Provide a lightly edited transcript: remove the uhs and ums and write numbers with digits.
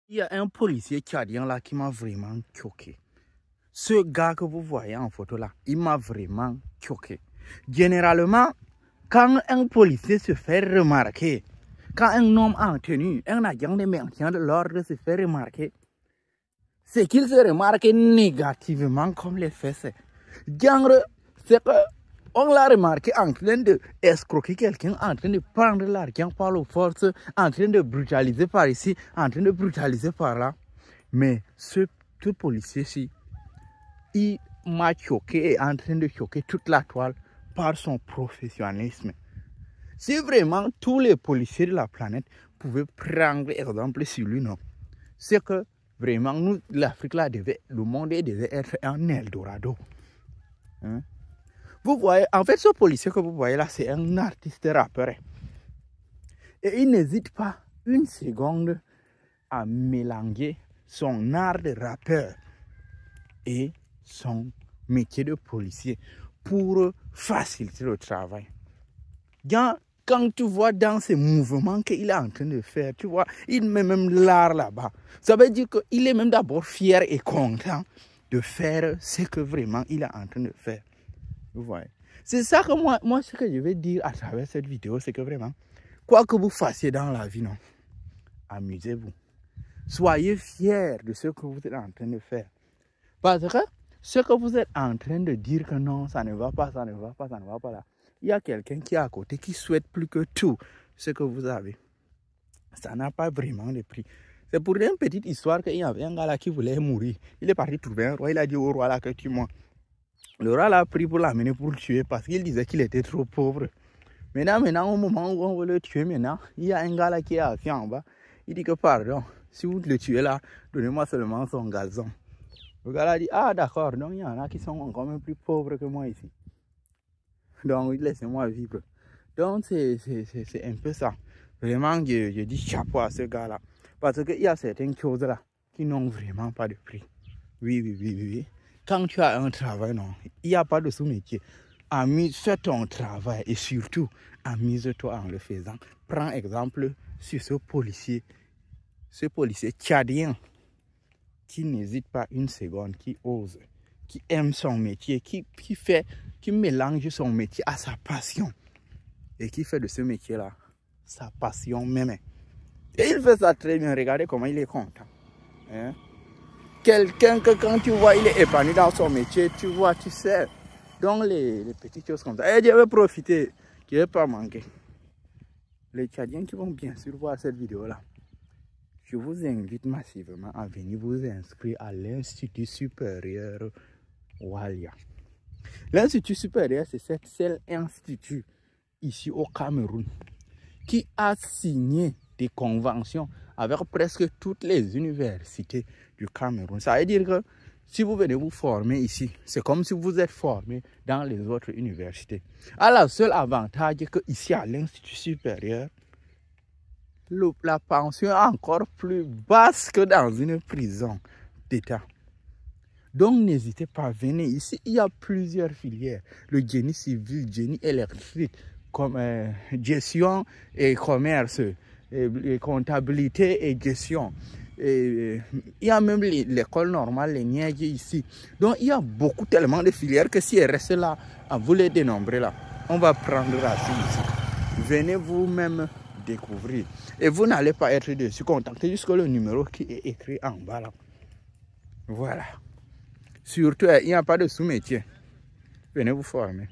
Il y a un policier tchadien là qui m'a vraiment choqué. Ce gars que vous voyez en photo là, il m'a vraiment choqué. Généralement, quand un policier se fait remarquer, quand un homme en tenue, un agent de maintien de l'ordre se fait remarquer, c'est qu'il se remarque négativement comme les faits. Genre, c'est que on l'a remarqué en train de escroquer quelqu'un, en train de prendre l'argent par la force, en train de brutaliser par ici, en train de brutaliser par là. Mais ce policier-ci, il m'a choqué et en train de choquer toute la toile par son professionnalisme. Si vraiment tous les policiers de la planète pouvaient prendre exemple sur lui, non, c'est que vraiment, nous, l'Afrique, là, le monde devait être un Eldorado. Hein? Vous voyez, en fait, ce policier que vous voyez là, c'est un artiste rappeur. Et il n'hésite pas une seconde à mélanger son art de rappeur et son métier de policier pour faciliter le travail. Quand tu vois dans ces mouvements qu'il est en train de faire, tu vois, il met même l'art là-bas. Ça veut dire qu'il est même d'abord fier et content de faire ce que vraiment il est en train de faire. Vous voyez. C'est ça que moi, ce que je vais dire à travers cette vidéo, c'est que vraiment, quoi que vous fassiez dans la vie, non, amusez-vous. Soyez fiers de ce que vous êtes en train de faire. Parce que ce que vous êtes en train de dire que non, ça ne va pas, ça ne va pas, ça ne va pas là. Il y a quelqu'un qui est à côté qui souhaite plus que tout ce que vous avez. Ça n'a pas vraiment de prix. C'est pour une petite histoire qu'il y avait un gars là qui voulait mourir. Il est parti trouver un roi, il a dit au roi là que tue-moi. Le roi l'a pris pour l'amener pour le tuer parce qu'il disait qu'il était trop pauvre. Maintenant, au moment où on veut le tuer, maintenant, il y a un gars là qui est assis en bas. Il dit que pardon, si vous le tuez là, donnez-moi seulement son gazon. Le gars là dit, ah d'accord, donc il y en a qui sont encore même plus pauvres que moi ici. Donc laissez-moi vivre. Donc c'est un peu ça. Vraiment, je dis chapeau à ce gars là. Parce qu'il y a certaines choses là qui n'ont vraiment pas de prix. Oui. Quand tu as un travail, non, il n'y a pas de sous-métier. Fais ton travail et surtout, amuse-toi en le faisant. Prends exemple sur ce policier tchadien qui n'hésite pas une seconde, qui ose, qui aime son métier, qui mélange son métier à sa passion et qui fait de ce métier-là sa passion même. Et il fait ça très bien. Regardez comment il est content. Hein? Quelqu'un que quand tu vois, il est épanoui dans son métier, tu vois, tu sais. Donc les petites choses comme ça. Et je vais profiter, je ne vais pas manquer. Les Tchadiens qui vont bien sûr voir cette vidéo-là, je vous invite massivement à venir vous inscrire à l'Institut supérieur Walia. L'Institut supérieur, c'est cet seul institut ici au Cameroun qui a signé des conventions avec presque toutes les universités du Cameroun. Ça veut dire que si vous venez vous former ici, c'est comme si vous êtes formé dans les autres universités. À la seule avantage que ici à l'Institut supérieur, la pension est encore plus basse que dans une prison d'État. Donc n'hésitez pas, venez ici. Il y a plusieurs filières. Le génie civil, génie électrique, comme gestion et commerce, et comptabilité et gestion. Et, il y a même l'école normale, les Niédiers ici. Donc il y a tellement de filières que si elles restent là, à vous les dénombrer là, on va prendre racine ici. Venez vous-même découvrir. Et vous n'allez pas être dessus. Contactez jusqu'au le numéro qui est écrit en bas là. Voilà. Surtout, il n'y a pas de sous-métier. Venez vous former.